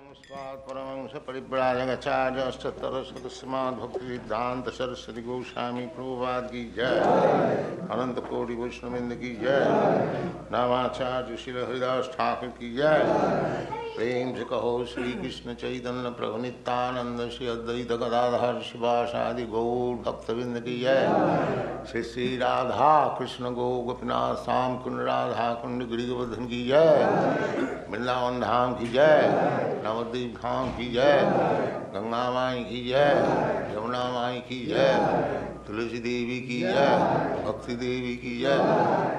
परमंश परिव्राजकाचार्यष्टोत्तरशतस्माद् भक्ति सिद्धांत सरस्वती गोस्वामी प्रभुपाद की जय। अनंत कोटि वैष्णववृंद की जय। नामाचार्य श्री हरिदास ठाकुर की जय। प्रेम से कहो श्री कृष्ण चैतन्य प्रभु नित्यानंद श्री अद्वैत गदाधर शिवासादि गौर भक्तवृंद की जय। श्री श्री राधा कृष्ण गो गोपीनाथ श्याम कुंड राधा कुंड गिरिवर्धन की जय। वृंदावन धाम की जय। नवद्वीप धाम की जय। गंगा माई की जय। यमुना माई की जय। तुलसी देवी की जय। भक्ति देवी की जय।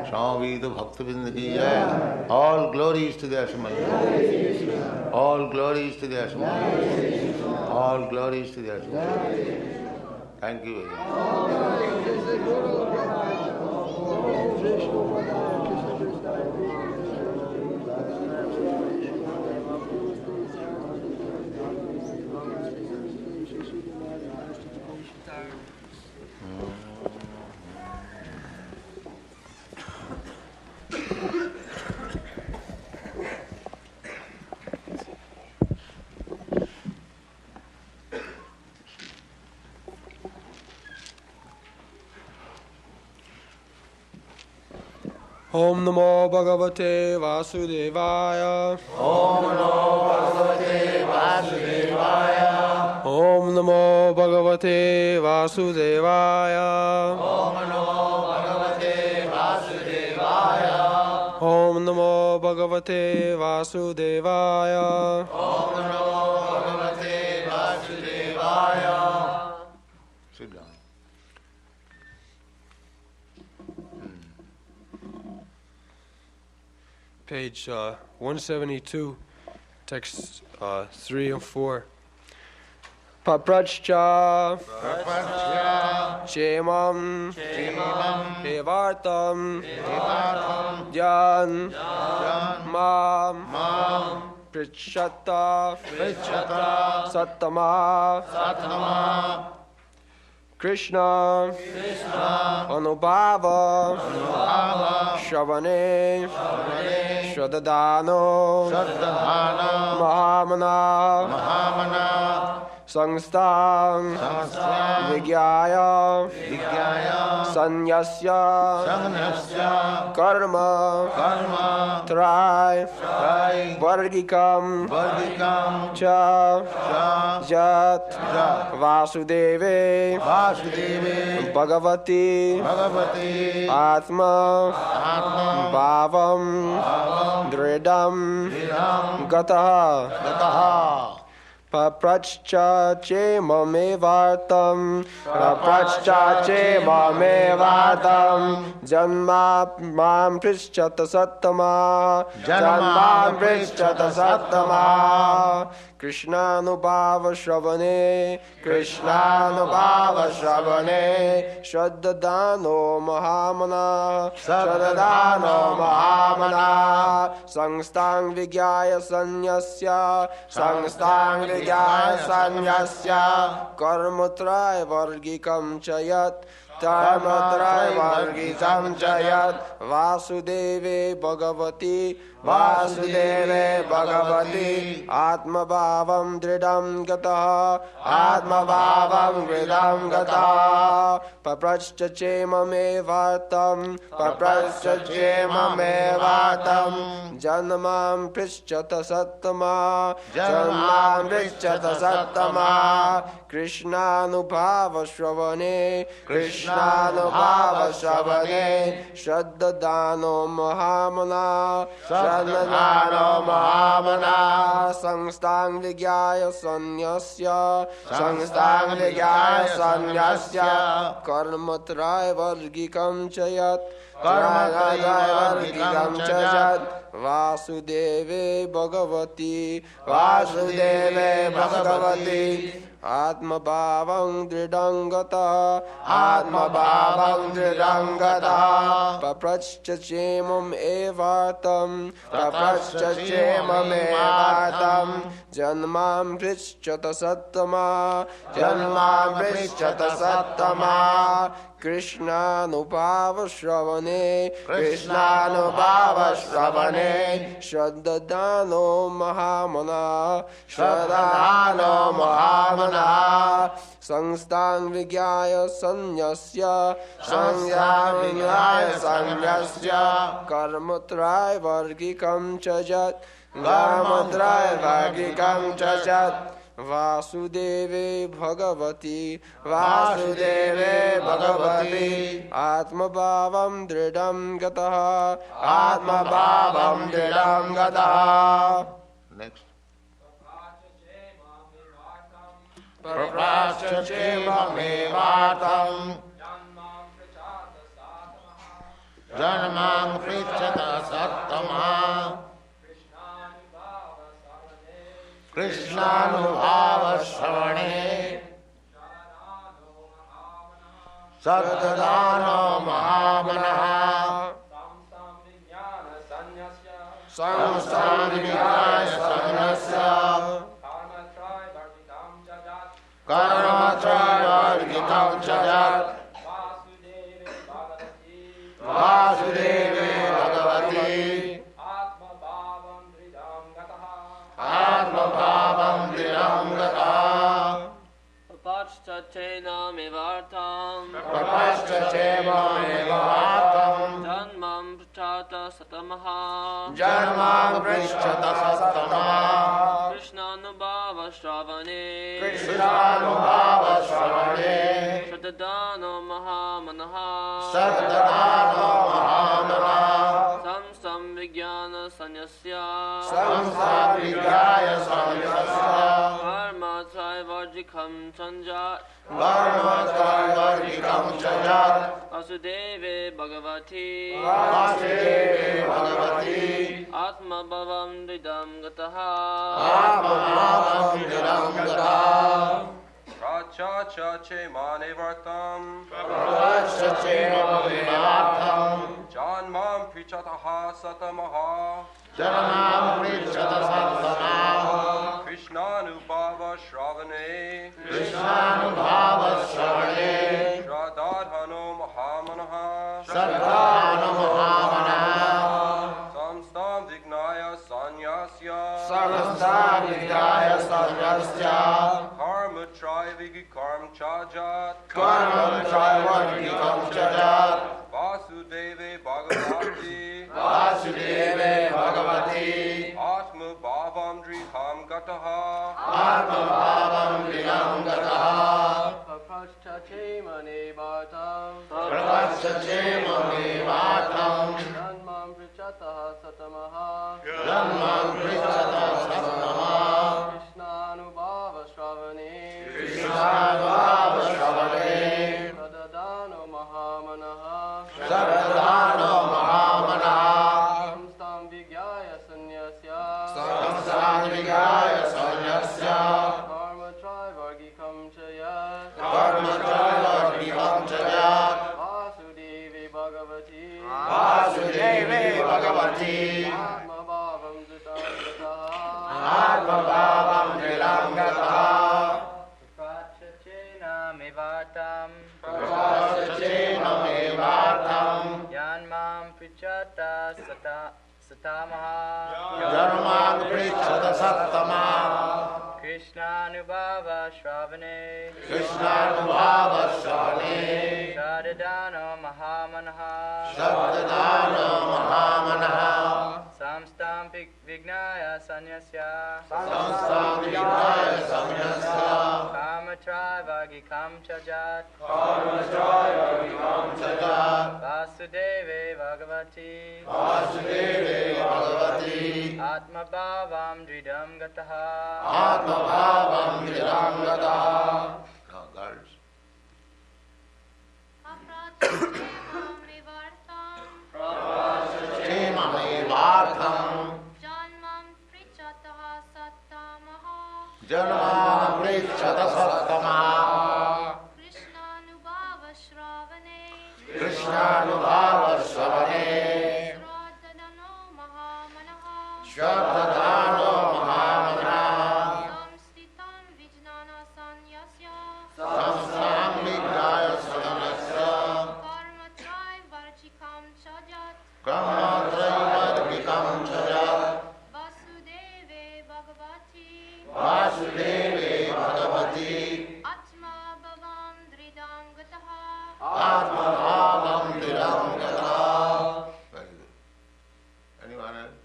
स्वामी तो भक्तवृंद की जय। ऑल ग्लोरीज टू द असमय। ऑल ग्लोरीज टू द असमय। ऑल ग्लोरीज टू द असमय। Thank you very Om Namo Bhagavate Vasudevaya. Om Namo Bhagavate Vasudevaya. Om Namo Bhagavate Vasudevaya. Om Namo Bhagavate Vasudevaya. Om Namo Bhagavate Vasudevaya. Om Namo Bhagavate Vasudevaya. Sit down. Page 172, text 3 and 4. Paprachcha Chemam Evartam Dhyan Mam Prichata Sattama Krishna Anubhava Shavane Shradadano Mahamana Sangstang Vigyaya Sanyasya Karma Trai Vargikam Cha Jat Vasudeve Bhagavati Atma Bhavam Dridam Gataha Paprachcha Chemamevartam Janma Mam Prishchata Sattama Krishnanubhava Shravane Shraddadano Mahamana Sangstang Vigyaya Sanyasya Karmatray Vargikam Chayat Vasudeve Bhagavati Atma Bhavam Dridam Gata Paprachcha Chemamevartam Janmam Prishchata Sattama Krishnanubhava Shravane Shraddadano Mahamana Sangstang Vigyaya Sanyasya Karmatray Vargikam Chayat Vasudeve Bhagavati Atma Bhavam Dridangata Paprachcha Chemam Evartam जन्मां पृच्छत सत्तमा जन्मां पृच्छत सत्तमा कृष्णानुभावश्रवणे कृष्णानुभावश्रवणे श्रद्धानो महामना श्रद्धानो महामना संस्थां विज्ञाय संन्यस्य कर्मत्रयवर्गिकं च यत् कर्मत्रयवर्गिकं च यत् वासुदेवे भगवती आत्मभावं दृढं गतः Next. Prapaschachevamevatam Janmang pritchata sattama Krishnanubhava-shravane Sattadano mahamanaha Samstam vignaya sannasya Karma-trayvargitam ca yat Vasudeve Bhagavati Atma-bhavam dridham gataha Papashchachenamevartam Janmam prachata satamaha Janmam prishchata sattama Krishnanubhava-shravane Shraddhano mahamanaha Samsam vijnana sanyasya Karma trayvargikam chanjat Vasudeve Bhagavati Atma Bhavam Dridam Gataha Prachachachevanevartam Janmam Prichataha Satamaha Krishnanubhava-shravane Shraddhano mahamanaha Samstam vignaya sannasya Karma-trayvargikam ca yat Vasudeve Bhagavati Atma-bhavam dridham gataha Prapaschachevamevatam Janmam prachata satamaha Krishnanubhava-shravane Shraddhano mahamanaha Samstam vigyaya sannyasya Karma-trayvargikam ca yat Vasudeve Bhagavati Atma-bhavam dridham gataha Prapaschachenamevatam Janmam prichata satamaha Krishnanubhava-shravane Shraddhano mahamanaha Samstam vignaya sanyasya Karma-trayvargikam ca yat Vasudeve Bhagavati Atma-bhavam dridham gataha Girls. Janmam prichataha sattamaha Krishnanubhava-shravane Shraddhano mahamanaha वासुदेवे Bhagwati आत्मभावं दृढं गतः आत्मभावं दृढं गतः. Very good. Anyone else?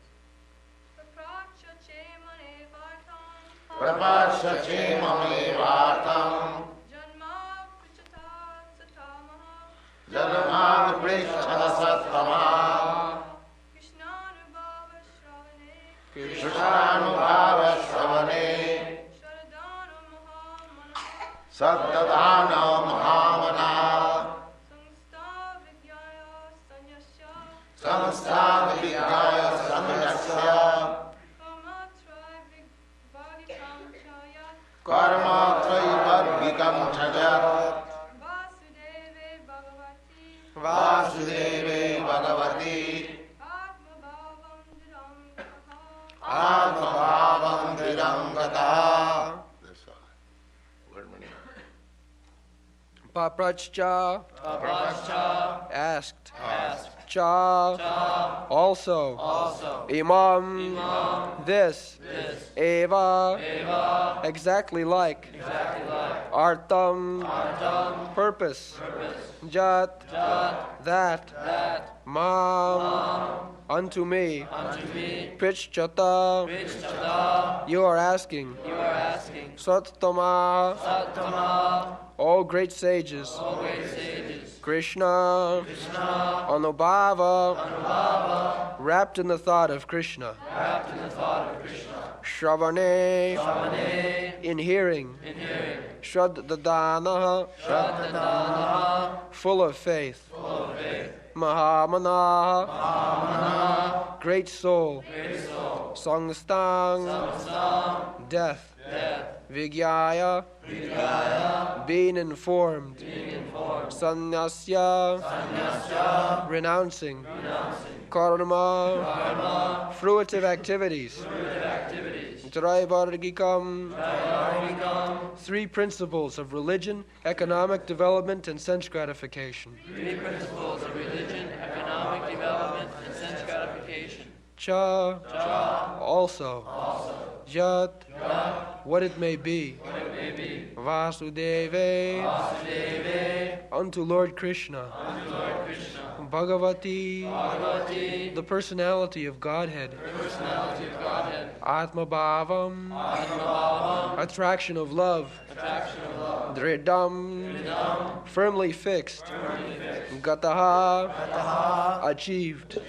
प्रपाश्य चेममेवार्थम् जन्मापृच्छदसत्तमः कृष्णानुभावश्रवणे सद्ददान महामना संस्था विद्याय संन्यस्य कर्म त्रैवर्गिकं च जगत्. वासुदेवे भगवती आत्मभावं दृढं गतः. Paprachcha asked. Cha also. Imam this. Eva exactly like. Artam purpose. Jat that. Mam unto me. Prichchata you are asking. Sattama all great sages. Krishna Anubhava wrapped in the thought of Krishna. Shravane in hearing. Shraddadana full of faith. Mahamana great soul. Sangstang death. Vigyaya being informed. Sannyasya renouncing. Karma fruitive activities. Traivargikam three principles of religion, economic development, and sense gratification. Cha also. Yat what it may be. Vasudeve unto Lord Krishna. Bhagavati the personality of Godhead. Atmabhavam attraction of love. Dridam firmly fixed. Gataha achieved.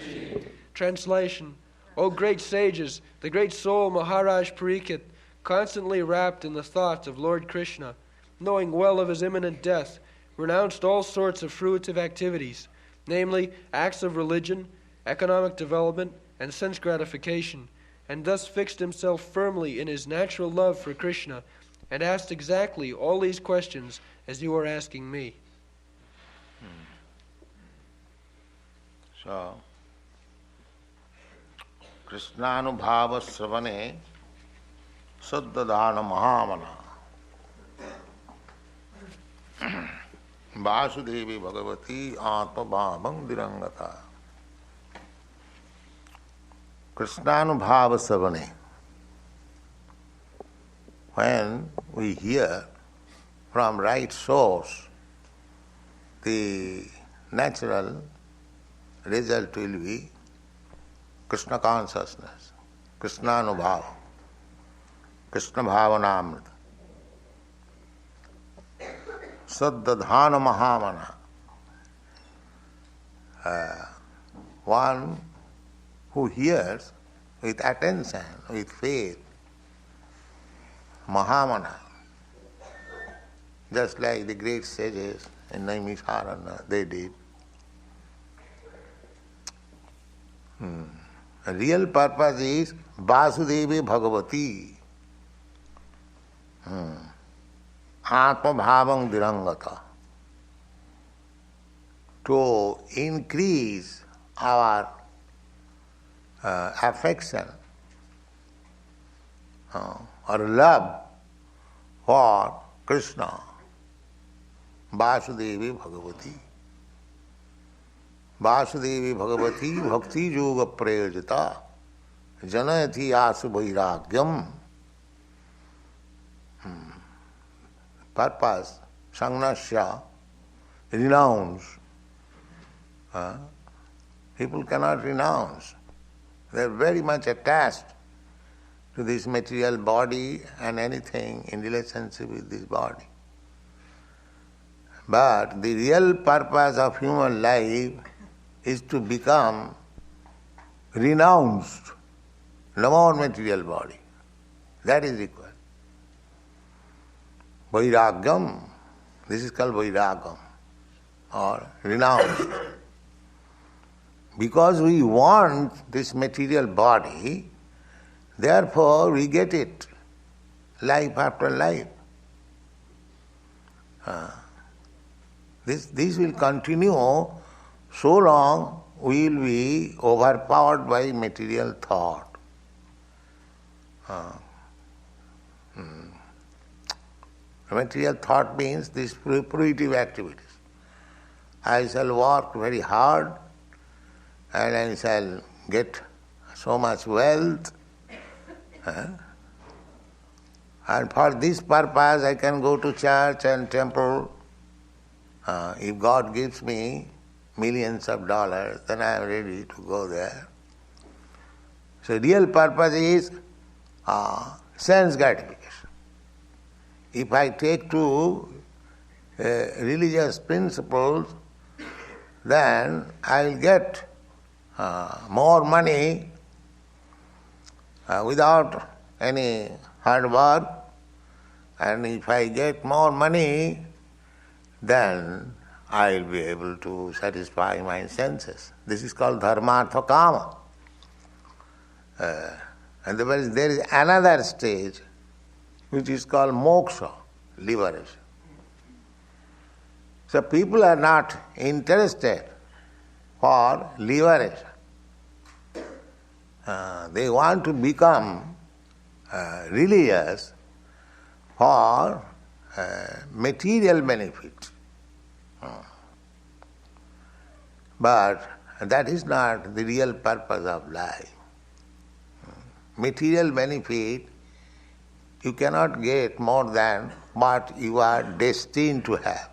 Translation. O great sages, the great soul Maharaj Parikshit, constantly wrapped in the thoughts of Lord Krishna, knowing well of his imminent death, renounced all sorts of fruitive activities, namely acts of religion, economic development, and sense gratification, and thus fixed himself firmly in his natural love for Krishna, and asked exactly all these questions as you are asking me. So, Krishnanubhava Sravane Saddadana Mahamana Vasudevi Bhagavati Atmabhavang Dirangata. Krishnanubhava Sravane. When we hear from right source, the natural result will be Krishna consciousness, Krishna Anubhava, Krishna Bhavanamrita, Saddadhana Mahamana. One who hears with attention, with faith, Mahamana, just like the great sages in Naimisharanya, they did. The real purpose is Vasudevi Bhagavati. Atmabhavang Dirangata. To increase our affection or love for Krishna, Vasudevi Bhagavati. Vasudevi Bhagavati Bhakti Yoga Prayojita Janayati Asu Vairagyam purpose, sangnasya, renounce. People cannot renounce. They are very much attached to this material body and anything in relationship with this body. But the real purpose of human life is to become renounced, no more material body. That is required. Vairagyam, this is called vairagyam, or renounced. Because we want this material body, therefore we get it, life after life. This will continue so long we will be overpowered by material thought. Material thought means these fruitive activities. I shall work very hard and I shall get so much wealth. And for this purpose I can go to church and temple. If God gives me millions of dollars, then I am ready to go there. So real purpose is sense gratification. If I take to religious principles, then I will get more money without any hard work, and if I get more money, then I will be able to satisfy my senses. This is called dharmartha kama. And there is another stage which is called moksha, liberation. So people are not interested for liberation. They want to become religious for material benefit. But that is not the real purpose of life. Material benefit you cannot get more than what you are destined to have.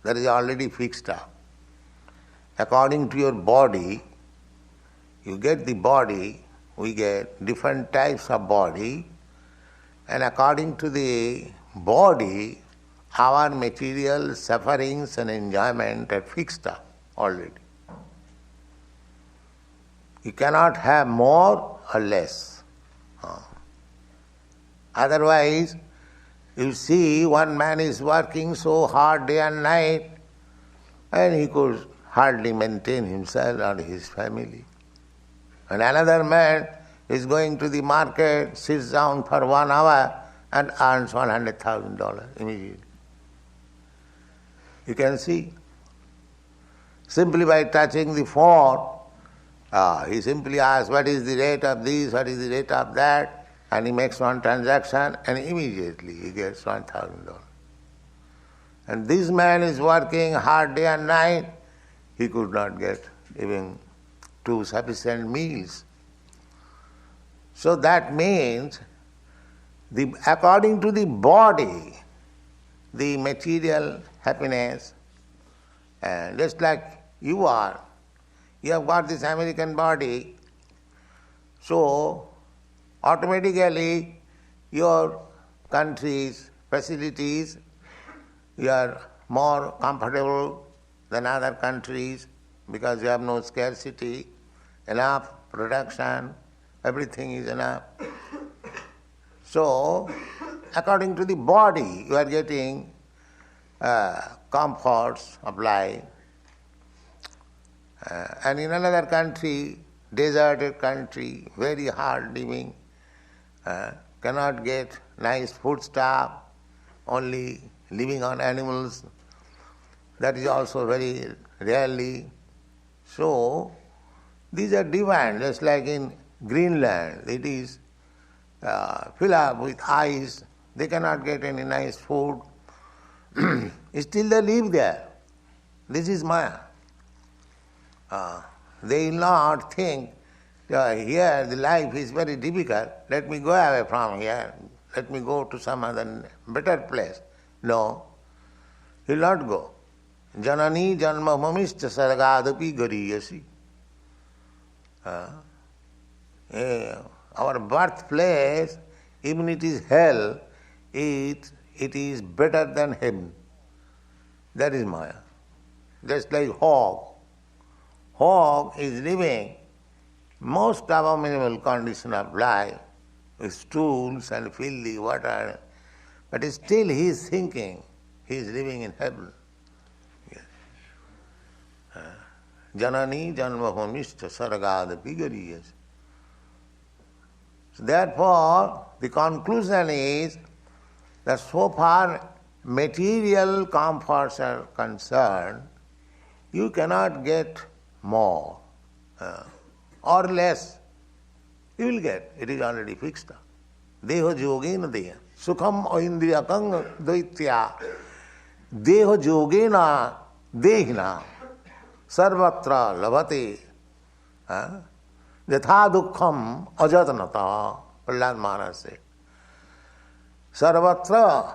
That is already fixed up. According to your body, you get the body, we get different types of body, and according to the body, our material sufferings and enjoyment are fixed up already. You cannot have more or less. Otherwise, you see one man is working so hard day and night, and he could hardly maintain himself and his family. And another man is going to the market, sits down for 1 hour and earns $100,000 immediately. You can see. Simply by touching the phone, he simply asks, what is the rate of this, what is the rate of that, and he makes one transaction and immediately he gets $1,000. And this man is working hard day and night, he could not get even 2 sufficient meals. So that means, according to the body, the material happiness, just like you are, you have got this American body, so automatically your country's facilities, you are more comfortable than other countries because you have no scarcity, enough production, everything is enough. So, according to the body, you are getting comforts of life. And in another country, deserted country, very hard living, cannot get nice food stuff, only living on animals. That is also very rarely. So, these are divine, just like in Greenland, it is filled up with ice, they cannot get any nice food. Still they live there. This is Maya. They will not think, here the life is very difficult, let me go away from here, let me go to some other better place. No, he will not go. Janani janma mamishcha sargadapi gariyasi. Our birthplace, even it is hell, it is better than heaven. That is Maya. Just like hog. Hog is living most abominable condition of life, with stools and filthy water, but still he is thinking he is living in heaven. Janani janma bhumishcha sargadapi gariyas. So therefore, the conclusion is that so far material comforts are concerned, you cannot get more or less. You will get. It is already fixed. Deho yogena deha. Sukham oindriyakang daitya. Deho yogena dehina. Sarvatra labhate. Yatha dukkham ajatanata. Prahlad Maharaj said. Sarvatra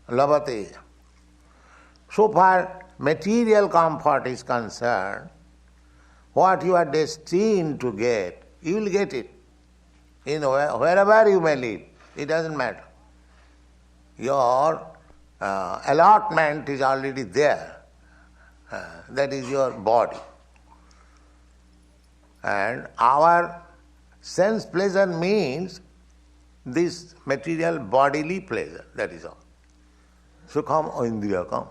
labhate. So far material comfort is concerned, what you are destined to get, you will get it. Wherever you may live, it doesn't matter. Your allotment is already there. That is your body. And our sense pleasure means this material bodily pleasure, that is all. Sukham oindriyakam.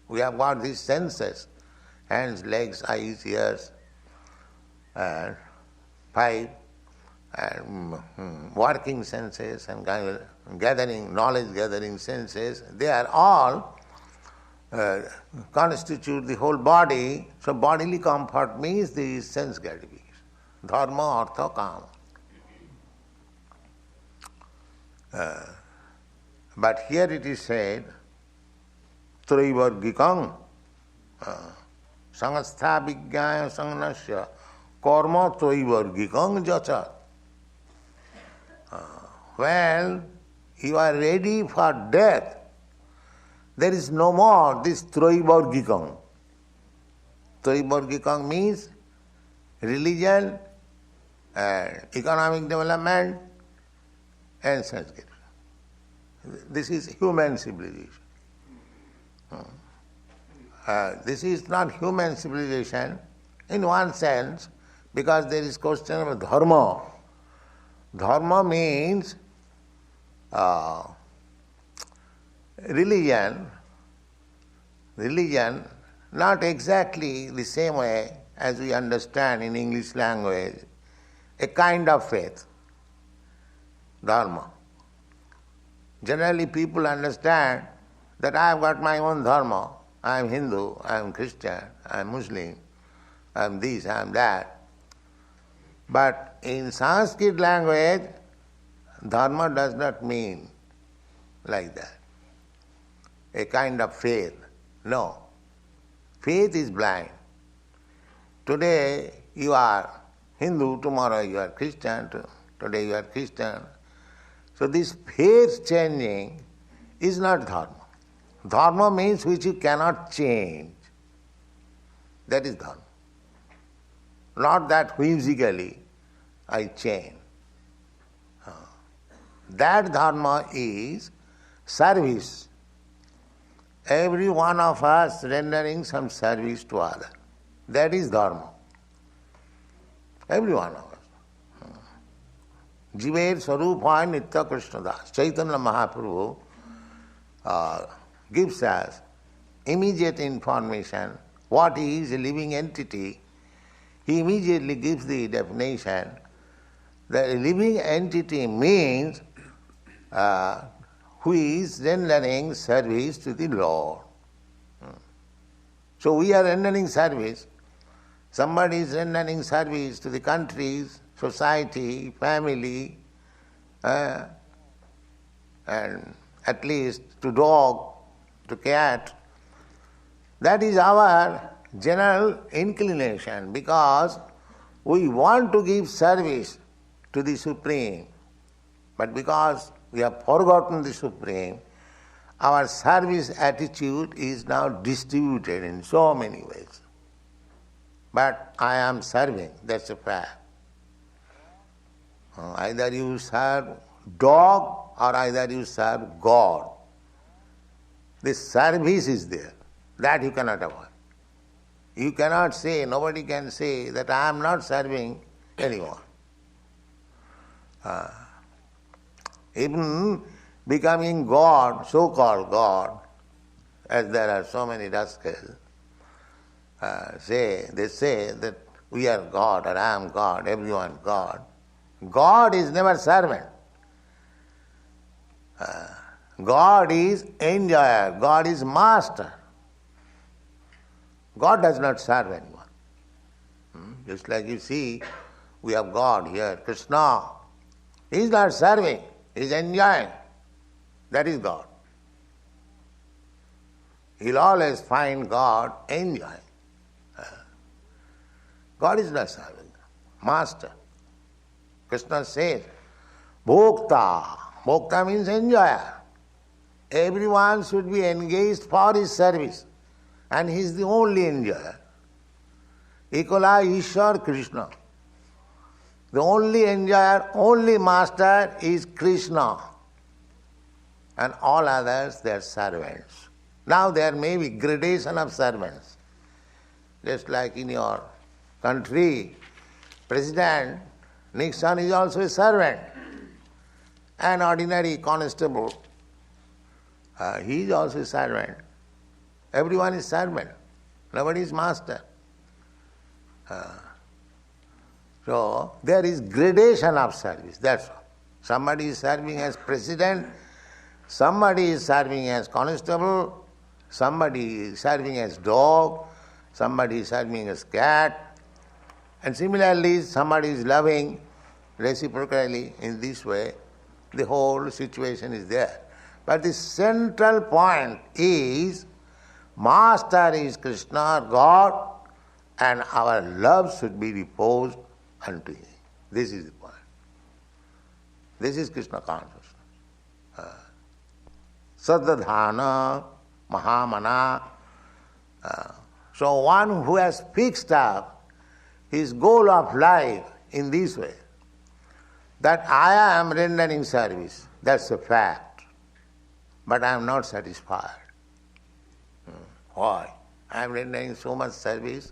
We have got these senses, hands, legs, eyes, ears, and five, and working senses and gathering, knowledge gathering senses, they are all constitute the whole body. So bodily comfort means the sense gratification. Dharma, artha, kama. But here it is said, Traivargikang Sangastha Vijnaya Sangnasya Karma Traivargikang Jacha. When you are ready for death, there is no more this Traivargikang. Traivargikang means religion, economic development, and sense gratification. This is human civilization. This is not human civilization in one sense, because there is question of dharma. Dharma means religion, not exactly the same way as we understand in English language, a kind of faith, dharma. Generally people understand that I have got my own dharma, I am Hindu, I am Christian, I am Muslim, I am this, I am that. But in Sanskrit language, dharma does not mean like that. A kind of faith. No. Faith is blind. Today you are Hindu, tomorrow you are Christian, today you are Christian. So this faith changing is not dharma. Dharma means which you cannot change. That is dharma. Not that whimsically I change. That dharma is service. Every one of us rendering some service to other. That is dharma. Every one of us. Jiver Sarupha Nitya Krishna Das. Chaitanya Mahaprabhu gives us immediate information what is a living entity. He immediately gives the definition that a living entity means who is rendering service to the Lord. So we are rendering service. Somebody is rendering service to the countries, society, family, and at least to dog, to cat. That is our general inclination, because we want to give service to the Supreme, but because we have forgotten the Supreme, our service attitude is now distributed in so many ways. But I am serving, that's a fact. Either you serve dog or either you serve God. This service is there. That you cannot avoid. You cannot say, nobody can say that I am not serving anyone. Even becoming God, so-called God, as there are so many rascals, they say that we are God or I am God, everyone God. God is never servant. God is enjoyer, God is master. God does not serve anyone. Just like you see, we have God here, Krishna. He is not serving, he is enjoying. That is God. You'll always find God enjoying. God is not serving, master. Krishna says, Bhokta. Bhokta means enjoyer. Everyone should be engaged for his service. And he is the only enjoyer. Ekola Ishwar Krishna. The only enjoyer, only master is Krishna. And all others, they are servants. Now there may be gradation of servants. Just like in your country, President Nixon is also a servant. An ordinary constable, he is also a servant. Everyone is servant. Nobody is master. So there is gradation of service, that's all. Somebody is serving as president, somebody is serving as constable, somebody is serving as dog, somebody is serving as cat, and similarly somebody is loving reciprocally in this way. The whole situation is there. But the central point is, master is Krishna, God, and our love should be reposed unto him. This is the point. This is Krishna consciousness. Sadadhana, Mahamana. So one who has fixed up his goal of life in this way, that I am rendering service, that's a fact, but I am not satisfied. Why? I am rendering so much service.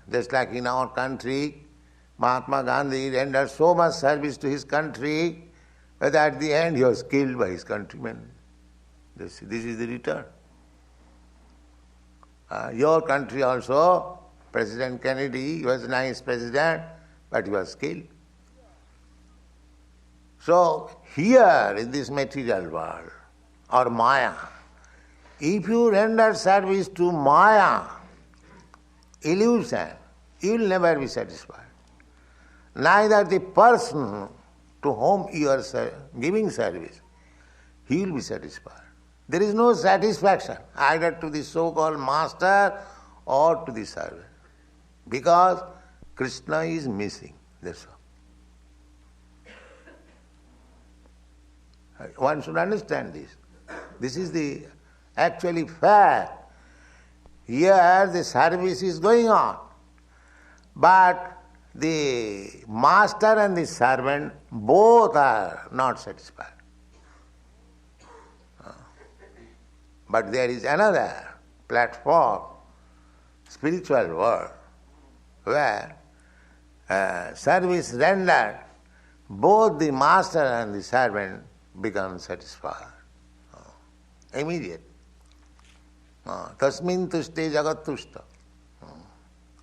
Just like in our country, Mahatma Gandhi rendered so much service to his country that at the end he was killed by his countrymen. This is the return. Your country also, President Kennedy, he was a nice president, but he was killed. So here in this material world, or Maya, if you render service to Maya, illusion, you will never be satisfied. Neither the person to whom you are giving service, he will be satisfied. There is no satisfaction either to the so-called master or to the servant, because Krishna is missing, that's all. One should understand this. This is the actually fact. Here the service is going on, but the master and the servant both are not satisfied. But there is another platform, spiritual world, where service rendered, both the master and the servant become satisfied. Immediate. Tasmin tushte jagat tushta.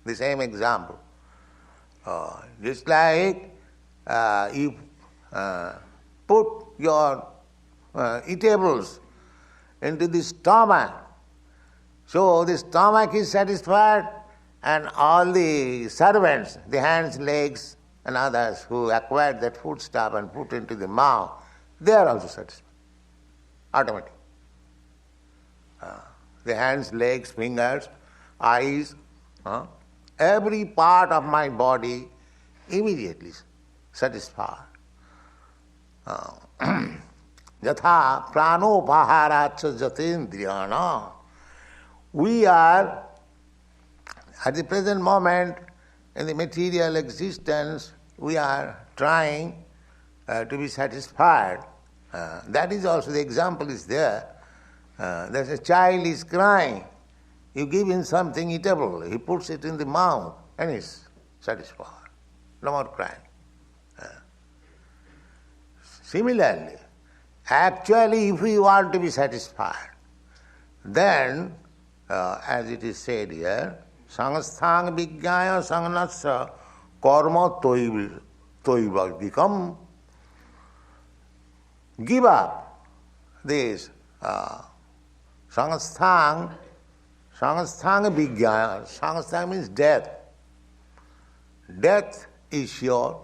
The same example. Just like you put your eatables into the stomach, so the stomach is satisfied, and all the servants, the hands, legs, and others who acquired that food stuff and put into the mouth, they are also satisfied. Automatic. The hands, legs, fingers, eyes, every part of my body immediately satisfied. Yatha pranopaharacha jatendriyana. We are, at the present moment, in the material existence, we are trying to be satisfied. That is also, the example is there. There's a child is crying. You give him something eatable. He puts it in the mouth and is satisfied. No more crying. Similarly, actually, if we want to be satisfied, then, as it is said here, sangasthang vijnaya sangnasya karma toiva become. Give up this sangasthang vijnaya. Sangasthang means death. Death is sure.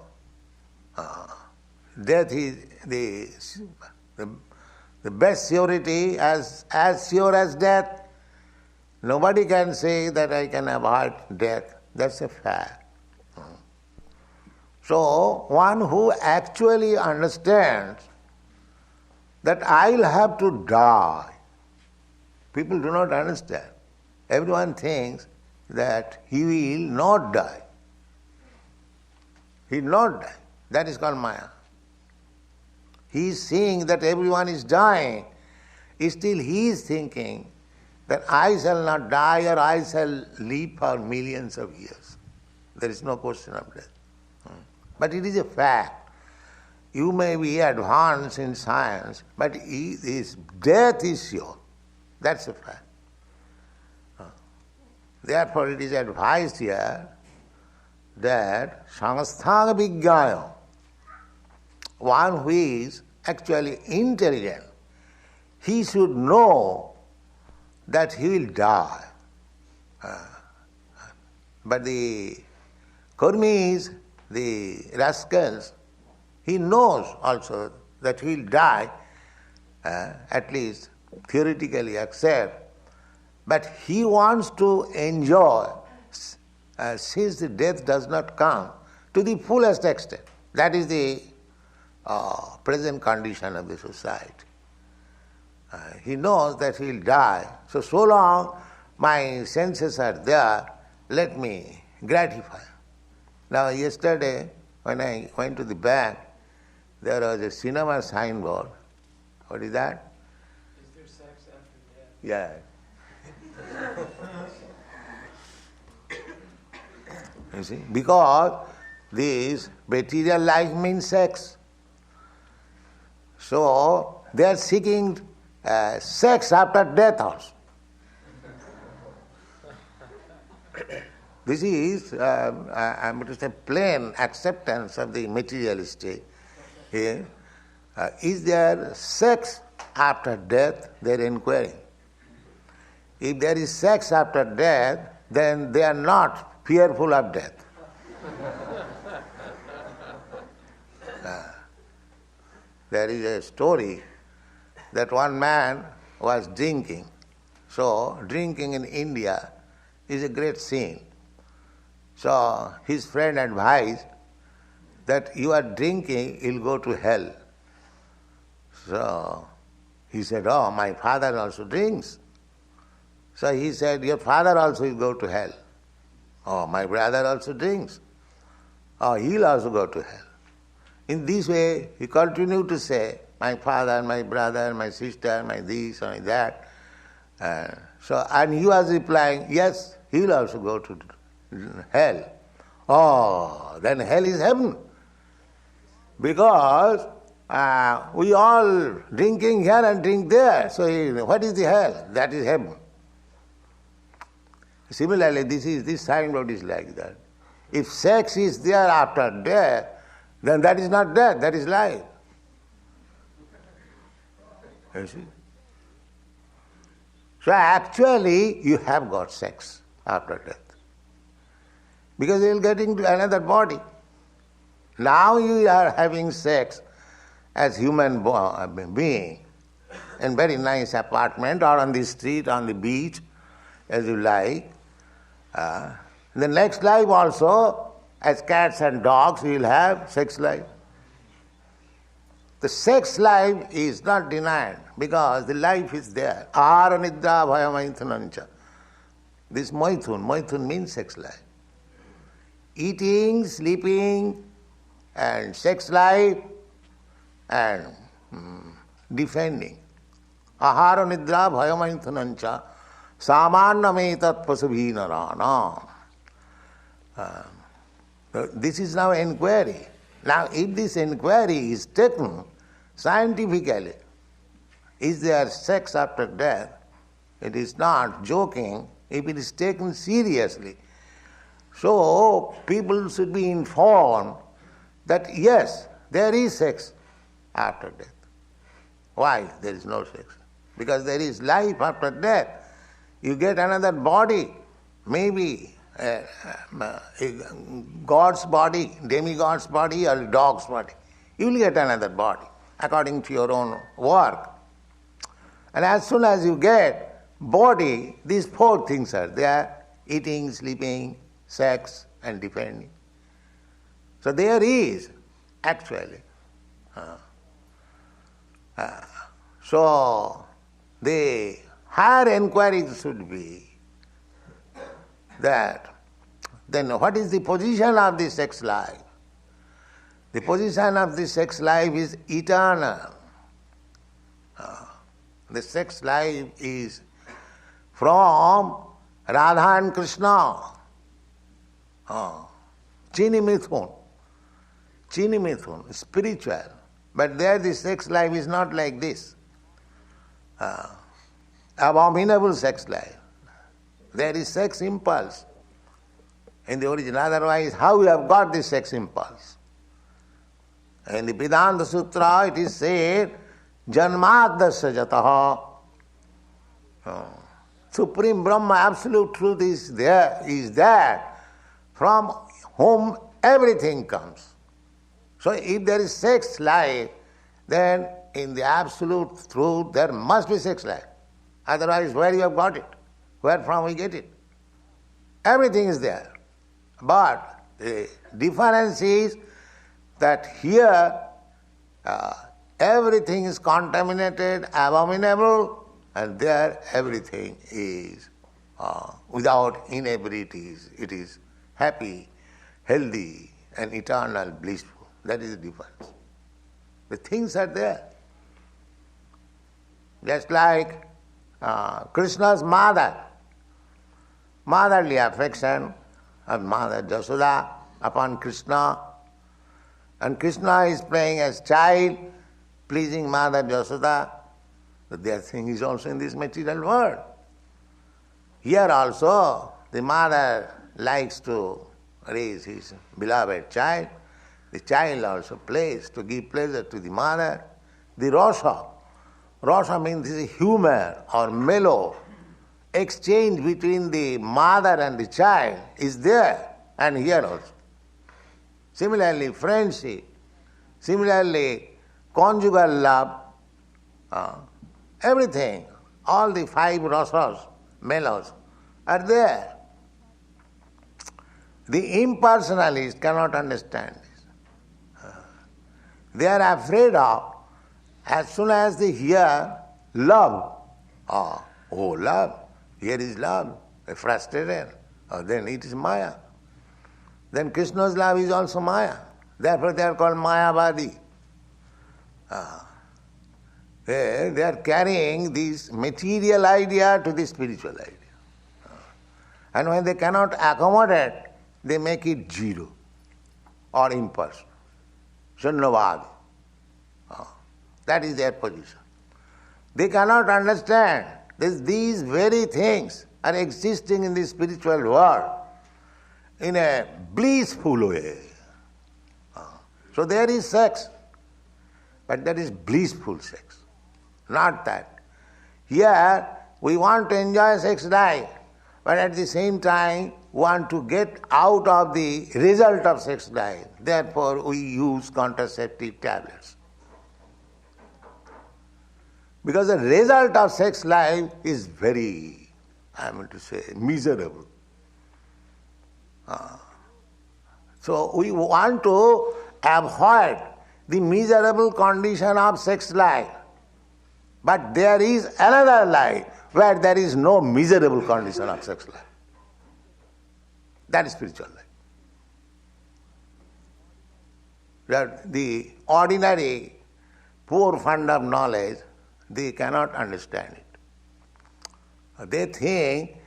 Death is the best surety, as sure as death. Nobody can say that I can avoid death. That's a fact. So, one who actually understands that I'll have to die. People do not understand. Everyone thinks that he will not die. He will not die. That is called Maya. He is seeing that everyone is dying. Still he is thinking that I shall not die or I shall live for millions of years. There is no question of death. But it is a fact. You may be advanced in science, but his death is sure. That's a fact. Therefore it is advised here that sangasthanga vijnaya, one who is actually intelligent, he should know that he will die. But the karmis, the rascals, he knows also that he will die, at least theoretically accept, but he wants to enjoy, since the death does not come, to the fullest extent. That is the present condition of the society. He knows that he will die, so long my senses are there, let me gratify. Now yesterday, when I went to the bank, there was a cinema signboard. What is that? Is there sex after death? Yeah. You see, because this material life means sex. So they are seeking sex after death also. This is, I'm going to say, plain acceptance of the materialistic. Is there sex after death? They are inquiring. If there is sex after death, then they are not fearful of death. There is a story that one man was drinking. So, drinking in India is a great sin. So, his friend advised that you are drinking, you'll go to hell. So, he said, oh, my father also drinks. So he said, your father also will go to hell. Oh, my brother also drinks. Oh, he'll also go to hell. In this way, he continued to say, my father, my brother, my sister, my this, my that. And he was replying, yes, he will also go to hell. Oh, then hell is heaven. Because we all drinking here and drink there. So what is the hell? That is heaven. Similarly, this signboard is like that. If sex is there after death, then that is not death, that is life. You see? So actually, you have got sex after death. Because you will get into another body. Now you are having sex as human being in very nice apartment or on the street, on the beach, as you like. The next life also, as cats and dogs, you will have sex life. The sex life is not denied because the life is there. Ahara nidra bhaya maithunancha. This maithun means sex life. Eating, sleeping, and sex life, and defending. Ahara nidra bhaya maithunancha samannam pasubhi narana. This is now inquiry. Now, if this inquiry is taken scientifically, is there sex after death? It is not joking if it is taken seriously. So, people should be informed that yes, there is sex after death. Why there is no sex? Because there is life after death. You get another body, maybe God's body, demigod's body, or dog's body. You will get another body according to your own work. And as soon as you get body, these four things are there: eating, sleeping, sex, and defending. So there is actually. So the higher inquiry should be that then what is the position of the sex life? The position of the sex life is eternal. The sex life is from Radha and Krishna. Chini Mithun, spiritual. But there the sex life is not like this. Abominable sex life. There is sex impulse in the origin. Otherwise, how you have got this sex impulse? In the Vedanta Sutra, it is said, Janmadasya jataha. Supreme Brahma, absolute truth is that from whom everything comes. So if there is sex life, then in the absolute truth there must be sex life. Otherwise, where you have got it? Where from we get it? Everything is there. But the difference is that here everything is contaminated, abominable, and there everything is without inebrities. It is happy, healthy, and eternal, blissful. That is the difference. The things are there. Just like Krishna's motherly affection of Mother Jasoda upon Krishna, and Krishna is playing as child, pleasing Mother Jasoda. Their thing is also in this material world. Here also, the mother likes to raise his beloved child. The child also plays to give pleasure to the mother. The rasa means this humor or mellow exchange between the mother and the child is there, and here also. Similarly, friendship, similarly, conjugal love, everything, all the five rasas, mellows, are there. The impersonalists cannot understand this. They are afraid of, as soon as they hear love, love, here is love, frustrated, then it is Maya. Then Krishna's love is also Maya. Therefore they are called Mayavadi. They are carrying this material idea to the spiritual idea. And when they cannot accommodate, they make it zero or impersonal. Shunyavadi. That is their position. They cannot understand that these very things are existing in the spiritual world in a blissful way. So there is sex, but that is blissful sex, not that. Here we want to enjoy sex life, but at the same time want to get out of the result of sex life. Therefore we use contraceptive tablets. Because the result of sex life is very, miserable. So we want to avoid the miserable condition of sex life. But there is another life where there is no miserable condition of sex life. That is spiritual life. That the ordinary poor fund of knowledge, they cannot understand it. They think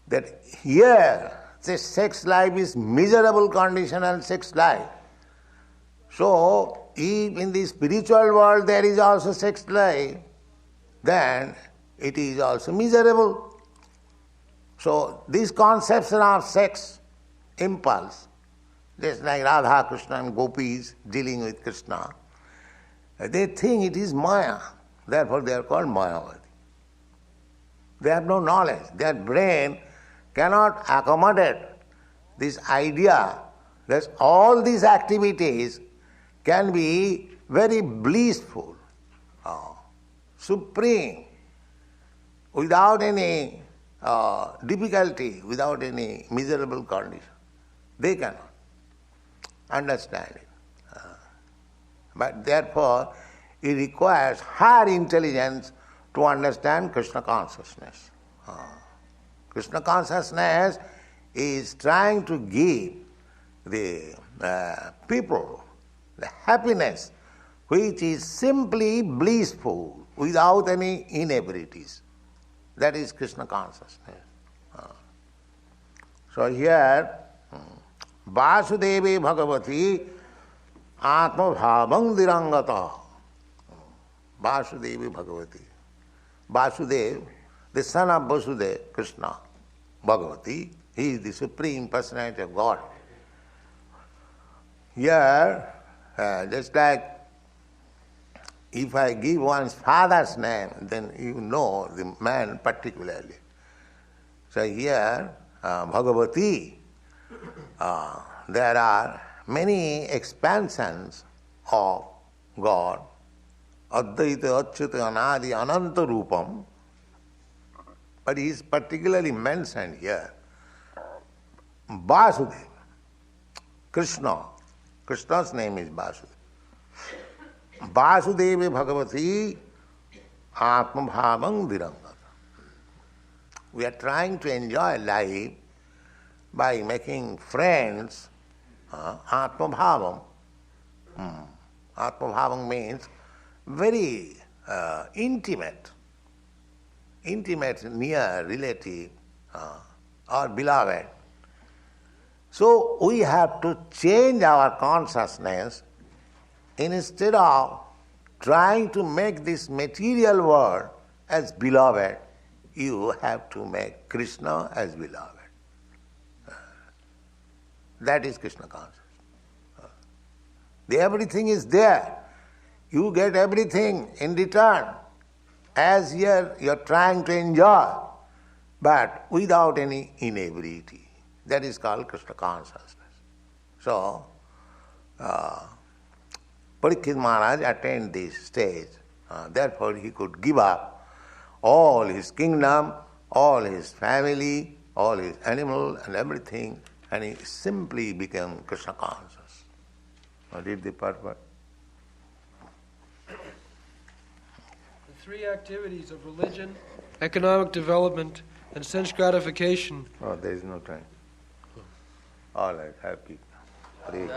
that here the sex life is miserable conditional sex life. So if in the spiritual world there is also sex life, then it is also miserable. So this conception of sex impulse, just like Radha, Krishna and gopis dealing with Krishna, they think it is Maya. Therefore they are called Mayavadi. They have no knowledge. Their brain cannot accommodate this idea that all these activities can be very blissful, supreme, without any difficulty, without any miserable condition. They cannot understand it. But therefore, it requires higher intelligence to understand Krishna consciousness. Krishna consciousness is trying to give the people the happiness which is simply blissful, without any inabilities. That is Krishna consciousness. So here, Vasudevi Bhagavati Atma Bhavang Dirangata. Vasudevi Bhagavati. Vasudev, the son of Vasudeva, Krishna, Bhagavati, he is the Supreme Personality of God. Here, just like if I give one's father's name, then you know the man particularly. So here, Bhagavati, there are many expansions of God. Advaita, Achyuta, Anadi, Ananta Rupam. But he is particularly mentioned here. Vasudeva, Krishna. Krishna's name is Vasudeva. Vasudevi Bhagavati Atma Bhavang Virangata. We are trying to enjoy life by making friends. Atma Bhavam. Atma Bhavang means very intimate, near relative or beloved. So we have to change our consciousness. Instead of trying to make this material world as beloved, you have to make Krishna as beloved. That is Krishna consciousness. Everything is there. You get everything in return as you're trying to enjoy, but without any inability. That is called Krishna consciousness. So, Parikshit Maharaj attained this stage. Therefore, he could give up all his kingdom, all his family, all his animal and everything, and he simply became Krishna conscious. Read the purport. The three activities of religion, economic development, and sense gratification. Oh, there is no time. All right, happy. Pray.